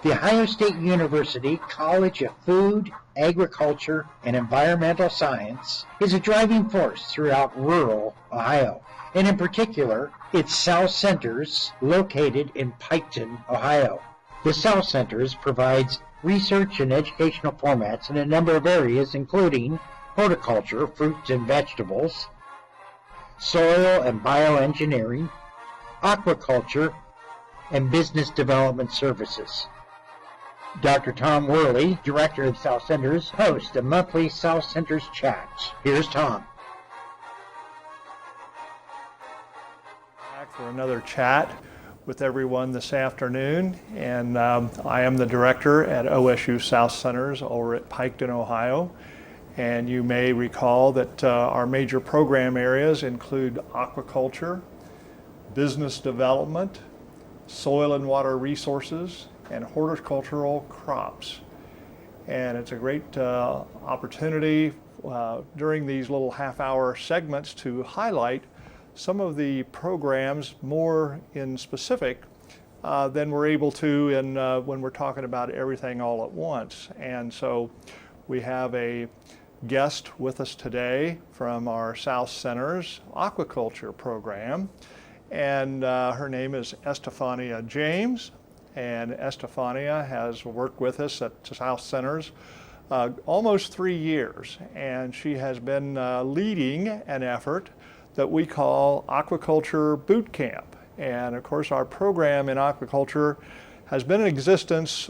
The Ohio State University College of Food, Agriculture, and Environmental Science is a driving force throughout rural Ohio, and in particular, its South Centers located in Piketon, Ohio. The South Centers provides research and educational formats in a number of areas, including horticulture, fruits and vegetables, soil and bioengineering, aquaculture, and business development services. Dr. Tom Worley, director of South Centers, hosts a monthly South Centers Chats. Here's Tom. Back for another chat with everyone this afternoon, and I am the director at OSU South Centers over at Piketon, Ohio. And you may recall that our major program areas include aquaculture, business development, soil and water resources, and horticultural crops. And it's a great opportunity during these little half-hour segments to highlight some of the programs more in specific than we're able to when we're talking about everything all at once. And so we have a guest with us today from our South Centers aquaculture program, and her name is Estefania James. And Estefania has worked with us at South Centers almost 3 years, and she has been leading an effort that we call Aquaculture Boot Camp. And of course, our program in aquaculture has been in existence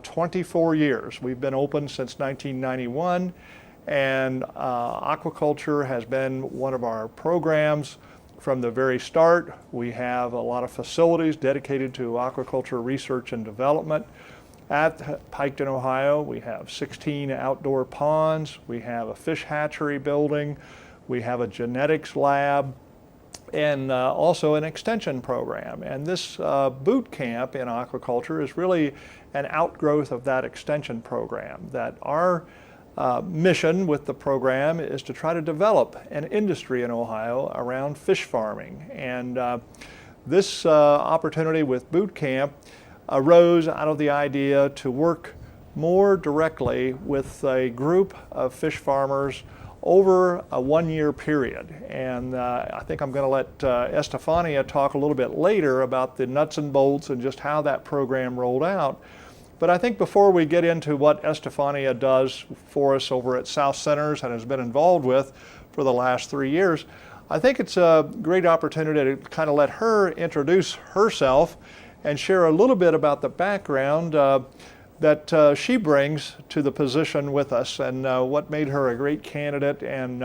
24 years. We've been open since 1991, and aquaculture has been one of our programs from the very start. We have a lot of facilities dedicated to aquaculture research and development. At Piketon, Ohio, we have 16 outdoor ponds, we have a fish hatchery building, we have a genetics lab, and also an extension program. And this boot camp in aquaculture is really an outgrowth of that extension program. That our mission with the program is to try to develop an industry in Ohio around fish farming. And this opportunity with boot camp arose out of the idea to work more directly with a group of fish farmers over a 1-year period. And I think I'm going to let Estefania talk a little bit later about the nuts and bolts and just how that program rolled out. But I think before we get into what Estefania does for us over at South Centers and has been involved with for the last 3 years, I think it's a great opportunity to kind of let her introduce herself and share a little bit about the background that she brings to the position with us, and what made her a great candidate, and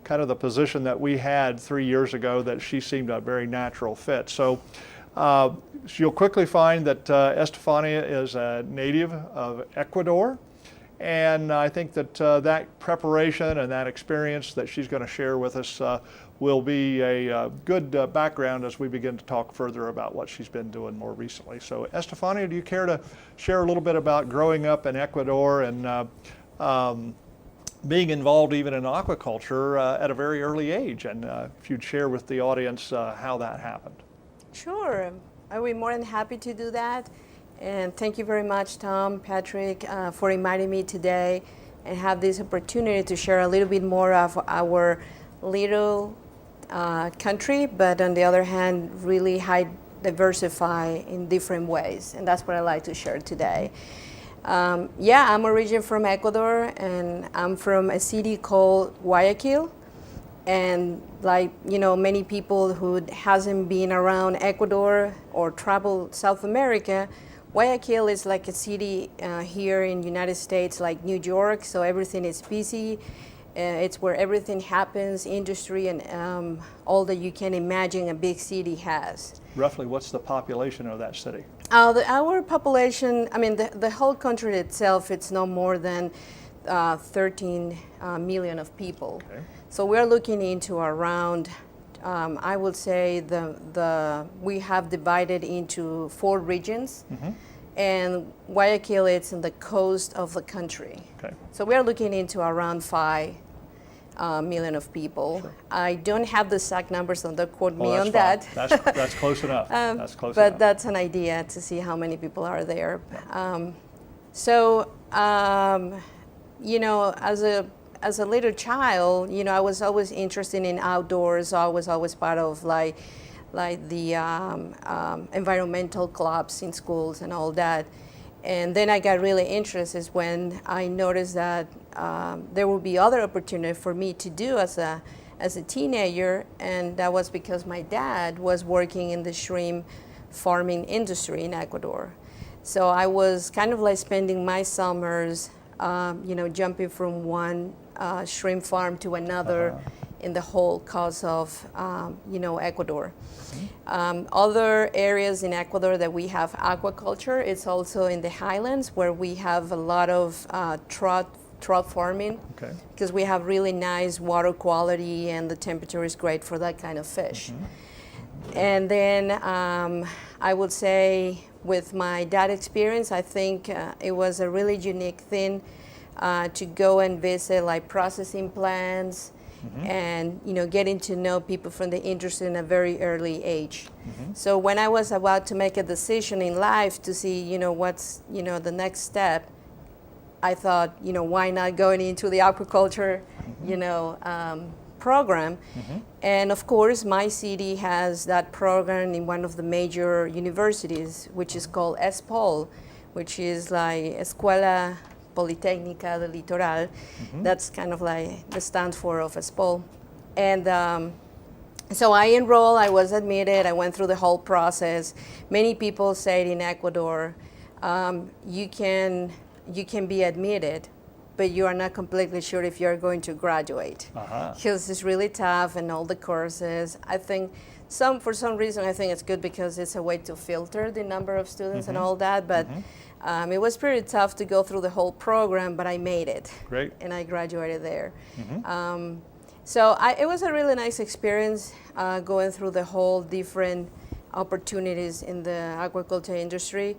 kind of the position that we had 3 years ago that she seemed a very natural fit. So you'll quickly find that Estefania is a native of Ecuador, and I think that that preparation and that experience that she's going to share with us will be a good background as we begin to talk further about what she's been doing more recently. So Estefania, do you care to share a little bit about growing up in Ecuador and being involved even in aquaculture at a very early age, and if you'd share with the audience how that happened? Sure, I would be more than happy to do that. And thank you very much, Tom, Patrick, for inviting me today and have this opportunity to share a little bit more of our little country, but on the other hand, really high diversify in different ways. And that's what I like to share today. Yeah, I'm originally from Ecuador, and I'm from a city called Guayaquil. And like, you know, many people who hasn't been around Ecuador or traveled South America, Guayaquil is like a city here in the United States, like New York, so everything is busy. It's where everything happens, industry, and all that you can imagine a big city has. Roughly, what's the population of that city? Our population, I mean, the whole country itself, it's no more than 13 million of people. Okay. So we're looking into around, I would say we have divided into 4 regions. Mm-hmm. And Guayaquil is in the coast of the country. Okay. So we are looking into around 5 million of people. Sure. I don't have the exact numbers, so don't quote me on that. that. That's close enough. That's close but enough. That's an idea to see how many people are there. Yeah. You know, as a little child, you know, I was always interested in outdoors. I was always part of like the environmental clubs in schools and all that. And then I got really interested when I noticed that there would be other opportunity for me to do as a teenager, and that was because my dad was working in the shrimp farming industry in Ecuador. So I was kind of like spending my summers, you know, jumping from one shrimp farm to another in the whole coast of, you know, Ecuador. Other areas in Ecuador that we have aquaculture, it's also in the highlands where we have a lot of trout farming, because we have really nice water quality and the temperature is great for that kind of fish. And then I would say with my dad experience, I think it was a really unique thing to go and visit like processing plants, and you know, getting to know people from the industry in a very early age. So when I was about to make a decision in life to see, you know, what's, you know, the next step, I thought, you know, why not going into the aquaculture, you know, program. And of course, my city has that program in one of the major universities, which is called ESPOL, which is like Escuela Politécnica del Litoral. That's kind of like the stand for of ESPOL. And so I enrolled, I was admitted, I went through the whole process. Many people said in Ecuador, you can be admitted, but you are not completely sure if you're going to graduate. Because it's really tough and all the courses. I think for some reason, I think it's good because it's a way to filter the number of students and all that, but it was pretty tough to go through the whole program, but I made it. Great. And I graduated there. It was a really nice experience going through the whole different opportunities in the aquaculture industry.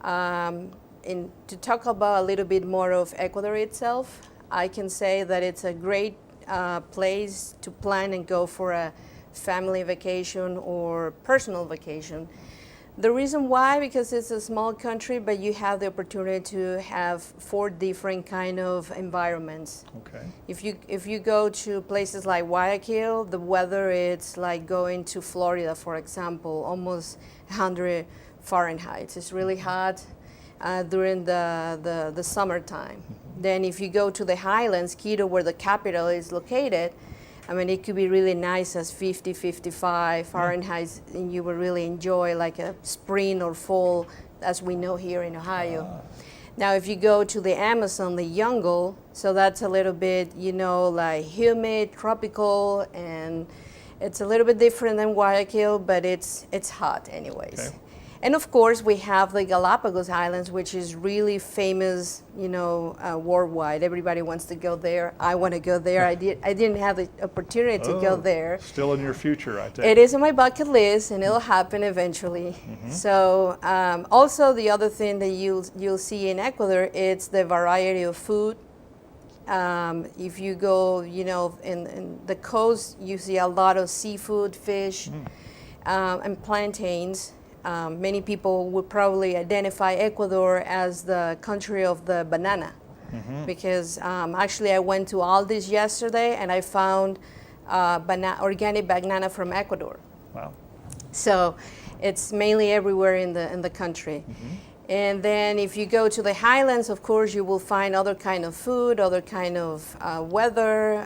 To talk about a little bit more of Ecuador itself, I can say that it's a great place to plan and go for a family vacation or personal vacation. The reason why, because it's a small country, but you have the opportunity to have 4 different kind of environments. If you go to places like Guayaquil, the weather it's like going to Florida, for example, almost 100 Fahrenheit. It's really hot during the summertime. Then if you go to the highlands, Quito, where the capital is located, I mean, it could be really nice as 50, 55 Fahrenheit, and you will really enjoy like a spring or fall, as we know here in Ohio. Now, if you go to the Amazon, the jungle, so that's a little bit, you know, like humid, tropical, and it's a little bit different than Guayaquil, but it's hot anyways. And of course, we have the Galapagos Islands, which is really famous, you know, worldwide. Everybody wants to go there. I want to go there. I didn't have the opportunity to go there. Still in your future, I think. It is on my bucket list, and it'll happen eventually. So also the other thing that you'll see in Ecuador, it's the variety of food. If you go, you know, in the coast, you see a lot of seafood, fish, and plantains. Many people would probably identify Ecuador as the country of the banana, because actually I went to Aldi's yesterday and I found organic banana from Ecuador. Wow! So it's mainly everywhere in the country. And then if you go to the highlands, of course, you will find other kind of food, other kind of weather.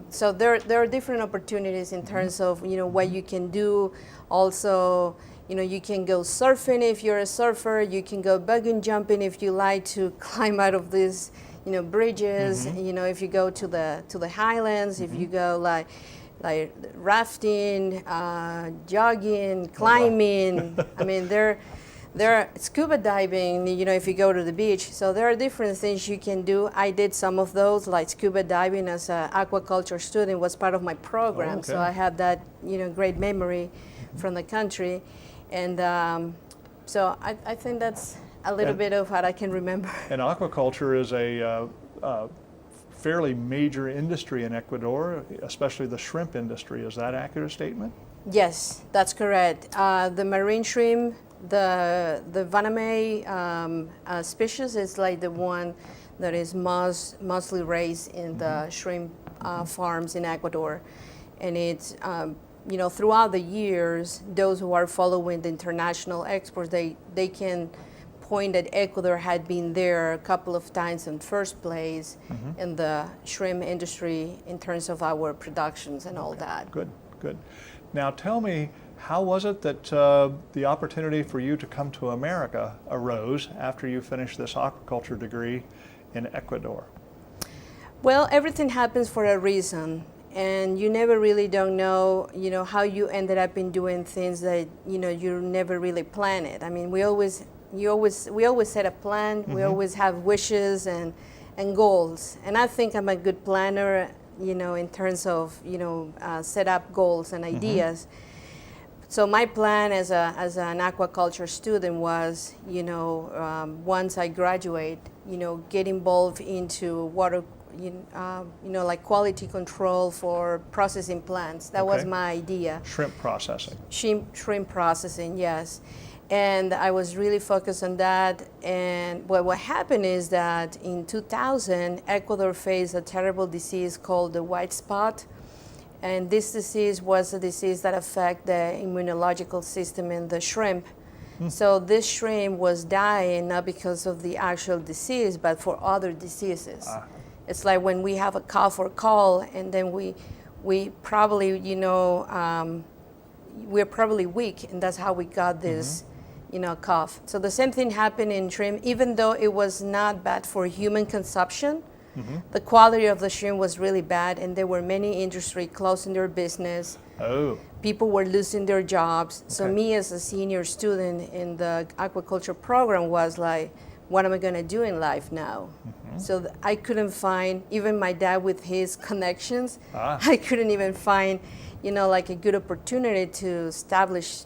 So there are different opportunities in terms of, you know, what you can do. Also, you know, you can go surfing if you're a surfer. You can go bungee jumping if you like to climb out of these, you know, bridges. You know, if you go to the highlands, if you go like rafting, jogging, climbing. I mean, there are scuba diving, you know, if you go to the beach. So there are different things you can do. I did some of those, like scuba diving as an aquaculture student was part of my program. So I have that, you know, great memory from the country. And so I think that's a little bit of what I can remember. And aquaculture is fairly major industry in Ecuador, especially the shrimp industry. Is that an accurate statement? Yes, that's correct. The marine shrimp, the Vaname species is like the one that is mostly raised in the shrimp farms in Ecuador. And it's, throughout the years, those who are following the international exports, they can point that Ecuador had been there a couple of times in first place in the shrimp industry in terms of our productions and all that. Good, good. Now tell me, how was it that the opportunity for you to come to America arose after you finished this aquaculture degree in Ecuador? Well, everything happens for a reason, and you never really don't know, how you ended up in doing things that, you never really planned it. I mean, we always set a plan, we always have wishes and goals. And I think I'm a good planner, in terms of, set up goals and ideas. So my plan as an aquaculture student was, once I graduate, get involved into water, like quality control for processing plants. That was my idea. Shrimp processing. Shrimp processing, yes. And I was really focused on that. And what happened is that in 2000, Ecuador faced a terrible disease called the white spot. And this disease was a disease that affected the immunological system in the shrimp. So this shrimp was dying not because of the actual disease, but for other diseases. It's like when we have a cough or cold, and then we probably, we're probably weak, and that's how we got this, cough. So the same thing happened in shrimp, even though it was not bad for human consumption. The quality of the shrimp was really bad, and there were many industries closing their business. People were losing their jobs. So me as a senior student in the aquaculture program was like, what am I going to do in life now? So I couldn't find, even my dad with his connections, I couldn't even find, like a good opportunity to establish,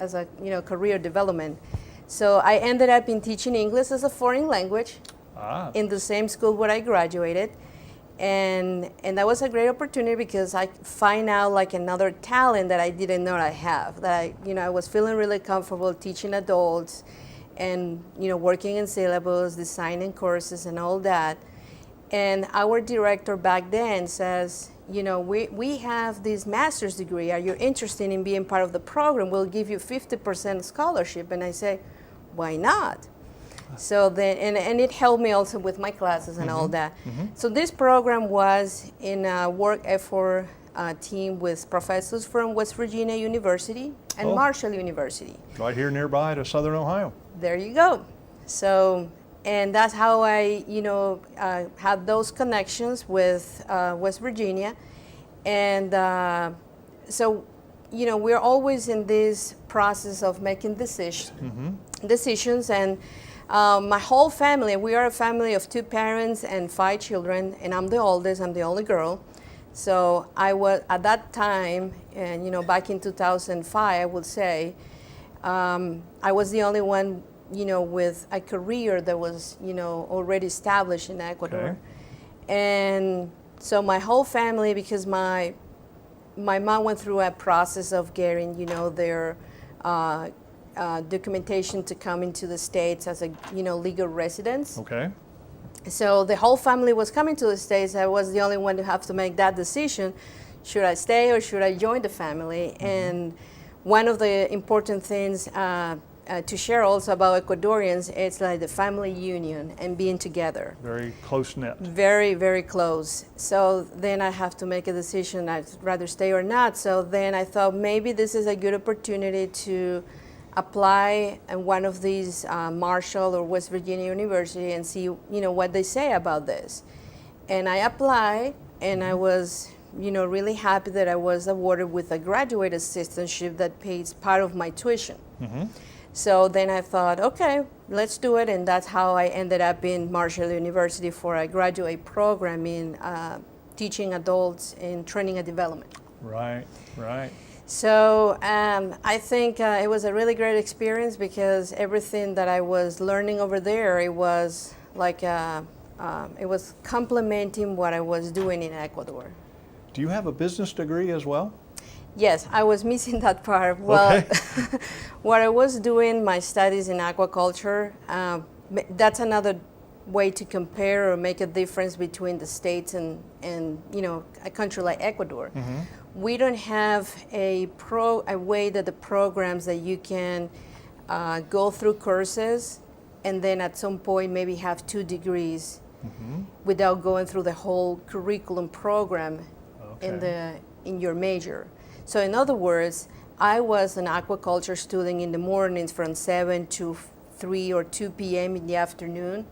as a career development. So I ended up in teaching English as a foreign language in the same school where I graduated. And that was a great opportunity because I find out like another talent that I didn't know I have. That I was feeling really comfortable teaching adults and working in syllabus, designing courses and all that. And our director back then says, we have this master's degree. Are you interested in being part of the program? We'll give you 50% scholarship. And I say, why not? So then, and it helped me also with my classes and all that. So this program was in a work effort team with professors from West Virginia University and Marshall University. Right here nearby to Southern Ohio. There you go. So, and that's how I, had those connections with West Virginia. And so, we're always in this process of making decisions. And my whole family, we are a family of 2 parents and 5 children, and I'm the oldest, I'm the only girl. So I was, at that time, and back in 2005, I would say, I was the only one, with a career that was, already established in Ecuador. And so my whole family, because my mom went through a process of getting, their documentation to come into the States as a, legal residence. So the whole family was coming to the States. I was the only one to have to make that decision. Should I stay or should I join the family? And one of the important things to share also about Ecuadorians, it's like the family union and being together. Very close knit. Very, very close. So then I have to make a decision, I'd rather stay or not. So then I thought maybe this is a good opportunity to apply at one of these Marshall or West Virginia University and see, what they say about this. And I applied, and I was, really happy that I was awarded with a graduate assistantship that pays part of my tuition. So then I thought, okay, let's do it, and that's how I ended up in Marshall University for a graduate program in teaching adults in training and development. Right. So I think it was a really great experience because everything that I was learning over there, it was like complementing what I was doing in Ecuador. Do you have a business degree as well? Yes, I was missing that part. Well, Okay. what I was doing, my studies in aquaculture, that's another way to compare or make a difference between the States and a country like Ecuador. We don't have a way that the programs that you can go through courses and then at some point maybe have 2 degrees without going through the whole curriculum program in your major. So in other words, I was an aquaculture student in the mornings from 7 to 3 or 2 p.m. in the afternoon.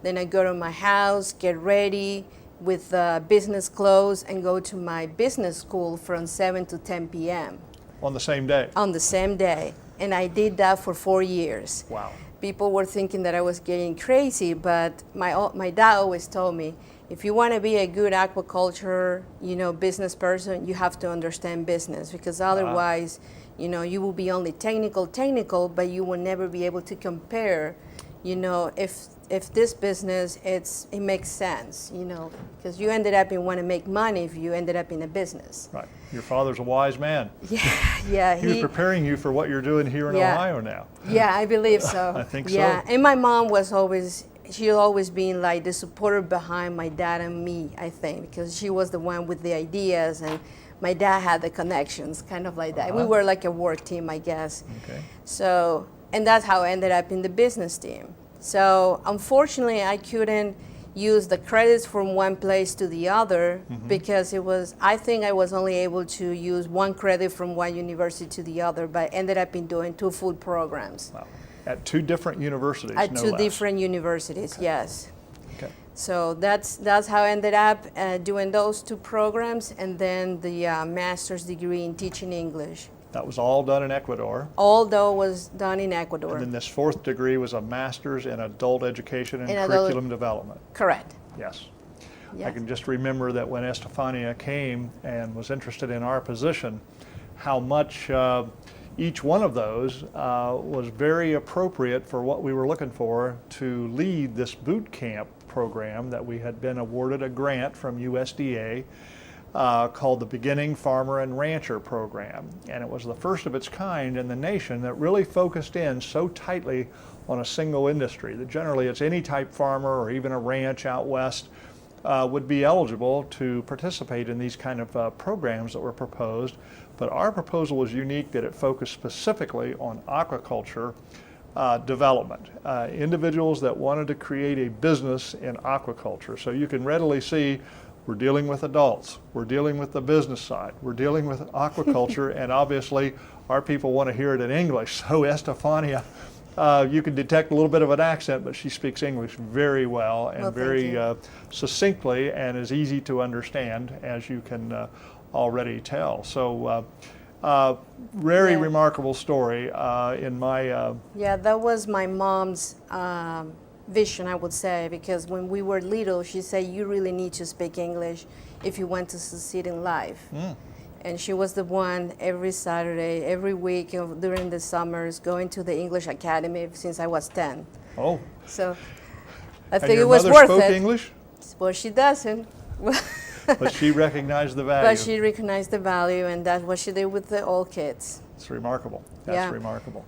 Then I go to my house, get ready with business clothes, and go to my business school from 7 to 10 p.m. On the same day? On the same day. And I did that for 4 years. Wow. People were thinking that I was getting crazy, but my dad always told me, if you want to be a good aquaculture, business person, you have to understand business, because otherwise, you will be only technical, but you will never be able to compare, if this business, it makes sense, because you ended up want to make money if you ended up in a business. Right. Your father's a wise man. Yeah. He was preparing you for what you're doing here in Ohio now. Yeah, I believe so. I think Yeah, so. and my mom she'd always been like the supporter behind my dad and me, I think, because she was the one with the ideas and my dad had the connections, kind of like that. We were like a work team, I guess. Okay. So, and that's how I ended up in the business team. So unfortunately, I couldn't use the credits from one place to the other because I think I was only able to use 1 credit from one university to the other, but I ended up doing 2 full programs. Wow. At 2 different universities, At no 2 less. different universities, yes. Okay. So that's how I ended up doing those 2 programs, and then the master's degree in teaching English. That was all done in Ecuador. Although was done in Ecuador. And then this 4th degree was a master's in adult education and In curriculum development. Correct. Yes. Yes. I can just remember that when Estefania came and was interested in our position, how much each one of those was very appropriate for what we were looking for to lead this boot camp program that we had been awarded a grant from USDA called the Beginning Farmer and Rancher Program. And it was the first of its kind in the nation that really focused in so tightly on a single industry that generally it's any type farmer or even a ranch out west would be eligible to participate in these kind of programs that were proposed. But our proposal was unique that it focused specifically on aquaculture development. Individuals that wanted to create a business in aquaculture. So you can readily see we're dealing with adults, we're dealing with the business side, we're dealing with aquaculture, and obviously our people want to hear it in English. So Estefania, you can detect a little bit of an accent, but she speaks English very well and very succinctly, and is easy to understand, as you can already tell. So very remarkable story in my... Yeah, that was my mom's vision, I would say, because when we were little, she said, you really need to speak English if you want to succeed in life. And she was the one every Saturday, every week during the summers, going to the English Academy since I was 10. Oh. So I And think your it was mother worth spoke it. English? Well, she doesn't. But she recognized the value. But she recognized the value, and that's what she did with the old kids. It's remarkable. That's remarkable.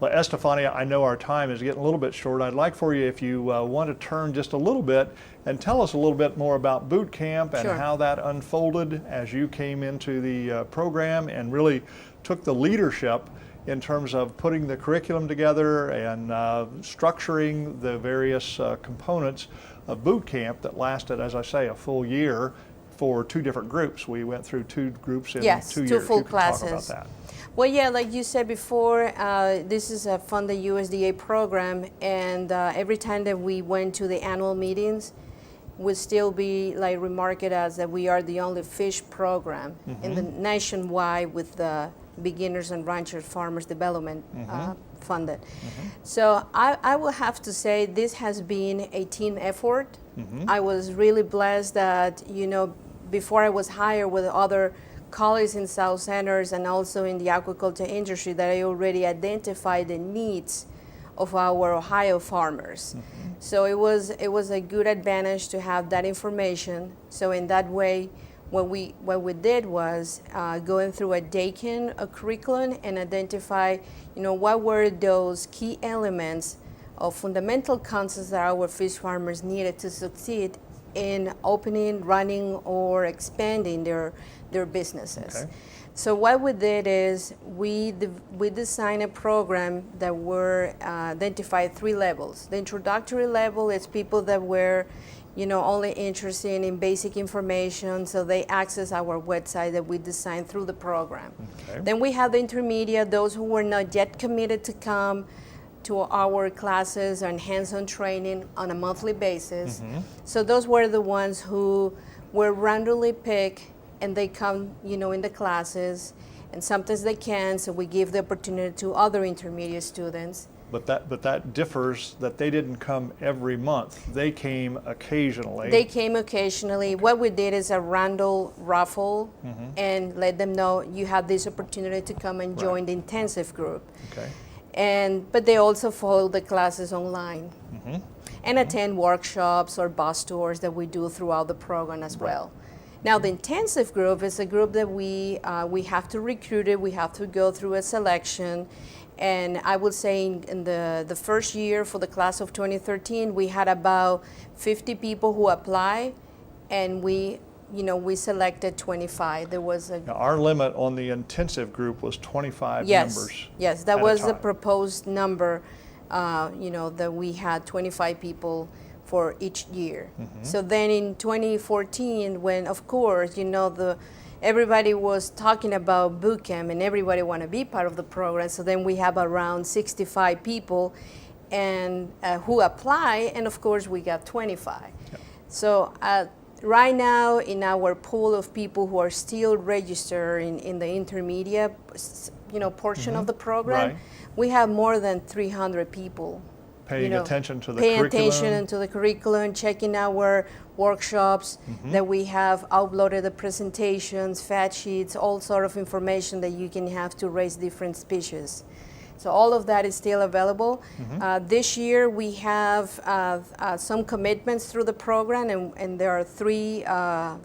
Well, Estefania, I know our time is getting a little bit short. I'd like for you, if you want to turn just a little bit and tell us a little bit more about boot camp and how that unfolded as you came into the program and really took the leadership in terms of putting the curriculum together and structuring the various components of boot camp that lasted, as I say, a full year for 2 different groups. We went through 2 groups in 2 years. 2 full classes. Talk about that. Well, yeah, like you said before, this is a funded USDA program, and every time that we went to the annual meetings, would still be like remarked as that we are the only fish program in the nationwide with the beginners and ranchers farmers development funded. So I will have to say this has been a team effort. I was really blessed that, before I was hired with other colleagues in South Centers and also in the aquaculture industry, that I already identified the needs of our Ohio farmers. So it was a good advantage to have that information. So in that way, what we did was going through a DACAN curriculum and identify, what were those key elements of fundamental concepts that our fish farmers needed to succeed in opening, running, or expanding their businesses. Okay. So what we did is we designed a program that were identified 3 levels. The introductory level is people that were, only interested in basic information, so they access our website that we designed through the program. Okay. Then we have the intermediate, those who were not yet committed to come to our classes and hands-on training on a monthly basis. So those were the ones who were randomly picked, and they come, in the classes, and sometimes they can, so we give the opportunity to other intermediate students. But that differs, that they didn't come every month. They came occasionally. They came occasionally. What we did is a random raffle and let them know you have this opportunity to come and join the intensive group. Okay. But they also follow the classes online and attend workshops or bus tours that we do throughout the program as well. Now, the intensive group is a group that we have to recruit it. We have to go through a selection. And I would say in the first year for the class of 2013, we had about 50 people who applied, and we selected 25. There was Now, our limit on the intensive group was 25 yes, members. Yes, that at a was the time. proposed number, that we had 25 people for each year. So then in 2014, when of course, everybody was talking about boot camp and everybody want to be part of the program, so then we have around 65 people and who apply, and of course we got 25. Yep. So right now in our pool of people who are still registered in the intermediate portion of the program, Right. we have more than 300 people Paying attention to the paying curriculum. attention to the curriculum, checking our workshops that we have uploaded, the presentations, fact sheets, all sort of information that you can have to raise different species. So all of that is still available. This year we have some commitments through the program, and there are 3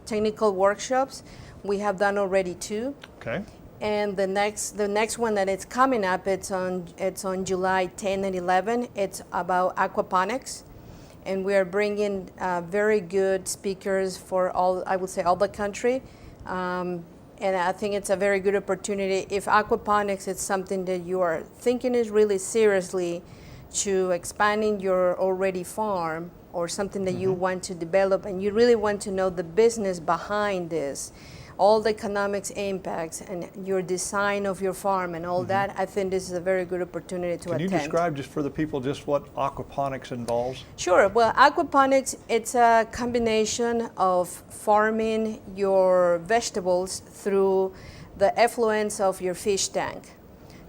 technical workshops. We have done already 2. Okay. And the next one that is coming up, it's on July 10 and 11. It's about aquaponics, and we are bringing very good speakers for all the country. And I think it's a very good opportunity. If aquaponics is something that you are thinking is really seriously to expanding your already farm, or something that you want to develop, and you really want to know the business behind this, all the economics impacts and your design of your farm and all that, I think this is a very good opportunity to attend. Can you describe just for the people just what aquaponics involves? Sure. Well, aquaponics, it's a combination of farming your vegetables through the effluents of your fish tank.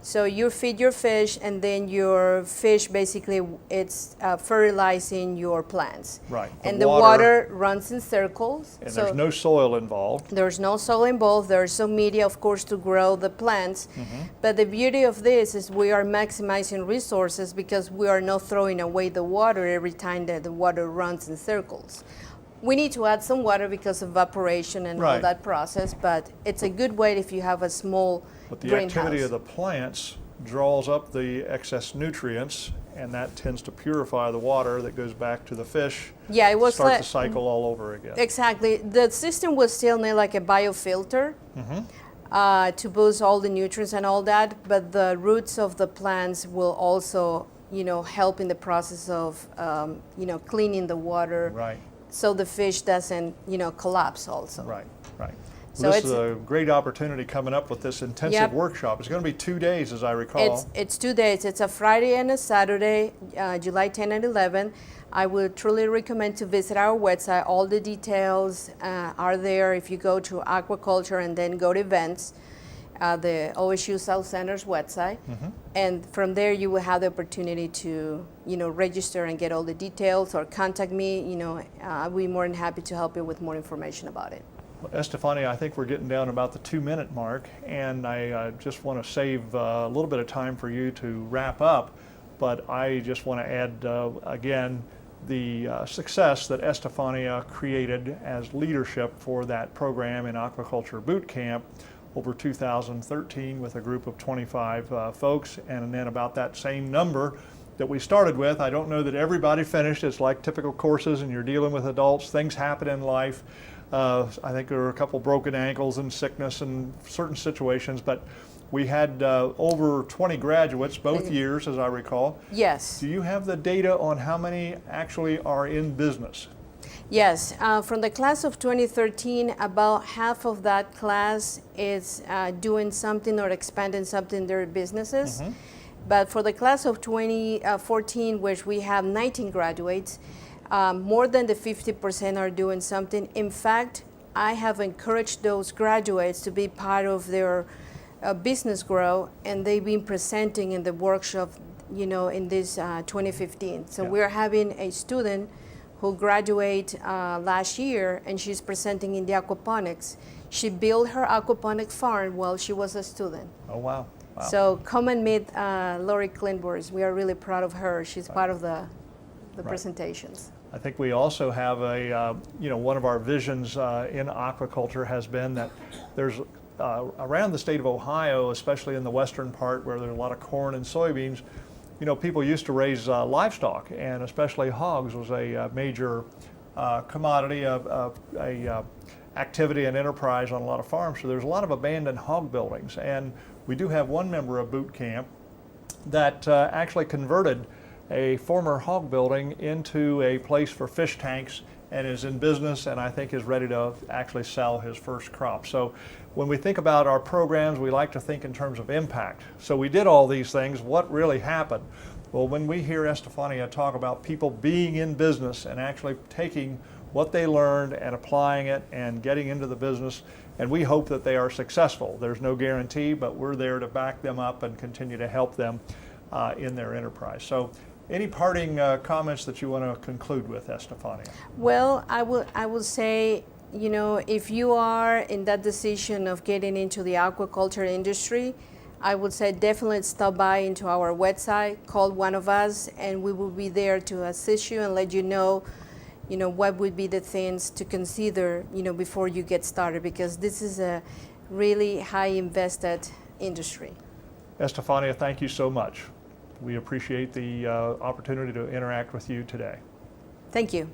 So you feed your fish, and then your fish basically it's fertilizing your plants. Right. And the water runs in circles. And so there's no soil involved. there's no soil involved. There's some media, of course, to grow the plants. But the beauty of this is we are maximizing resources because we are not throwing away the water every time that the water runs in circles. We need to add some water because of evaporation and all Right. that process, but it's a good way if you have a small But the greenhouse. activity of the plants draws up the excess nutrients, and that tends to purify the water that goes back to the fish. Yeah, it was Start like the cycle all over again. exactly. The system was still made like a biofilter to boost all the nutrients and all that, but the roots of the plants will also, help in the process of, cleaning the water, Right, so the fish doesn't, collapse also. right, right. So Well, this is it's- a great opportunity coming up with this intensive Yep. workshop. It's going to be 2 days, as I recall. It's 2 days. It's a Friday and a Saturday, July 10 and 11. I would truly recommend to visit our website. All the details are there. If you go to aquaculture and then go to events, the OSU South Center's website, and from there you will have the opportunity to, register and get all the details, or contact me. I'll be more than happy to help you with more information about it. Well, Estefania, I think we're getting down about the 2-minute mark, and I just want to save a little bit of time for you to wrap up. but I just want to add again the success that Estefania created as leadership for that program in aquaculture boot camp over 2013 with a group of 25 folks, and then about that same number that we started with. I don't know that everybody finished. It's like typical courses, and you're dealing with adults. Things happen in life. I think there were a couple broken ankles and sickness in certain situations, but we had over 20 graduates both years, as I recall. Yes. Do you have the data on how many actually are in business? Yes, from the class of 2013, about half of that class is doing something or expanding something in their businesses. Mm-hmm. But for the class of 2014, which we have 19 graduates, more than the 50% are doing something. In fact, I have encouraged those graduates to be part of their business grow, and they've been presenting in the workshop, in this 2015. So we're having a student who graduated last year, and she's presenting in the aquaponics. She built her aquaponic farm while she was a student. Oh, wow. Wow. So come and meet Lori Klintbors. We are really proud of her. She's part of the presentations. I think we also have one of our visions in aquaculture has been that there's around the state of Ohio, especially in the western part where there's a lot of corn and soybeans, people used to raise livestock, and especially hogs was a major commodity, a activity and enterprise on a lot of farms. So there's a lot of abandoned hog buildings, and we do have one member of boot camp that actually converted a former hog building into a place for fish tanks and is in business, and I think is ready to actually sell his first crop. So when we think about our programs, we like to think in terms of impact. So we did all these things. What really happened? Well, when we hear Estefania talk about people being in business and actually taking what they learned and applying it and getting into the business, and we hope that they are successful. There's no guarantee, but we're there to back them up and continue to help them in their enterprise. So any parting comments that you want to conclude with, Estefania? Well, I will say, if you are in that decision of getting into the aquaculture industry, I would say definitely stop by into our website, call one of us, and we will be there to assist you and let you know what would be the things to consider, before you get started, because this is a really high invested industry. Estefania, thank you so much. We appreciate the opportunity to interact with you today. Thank you.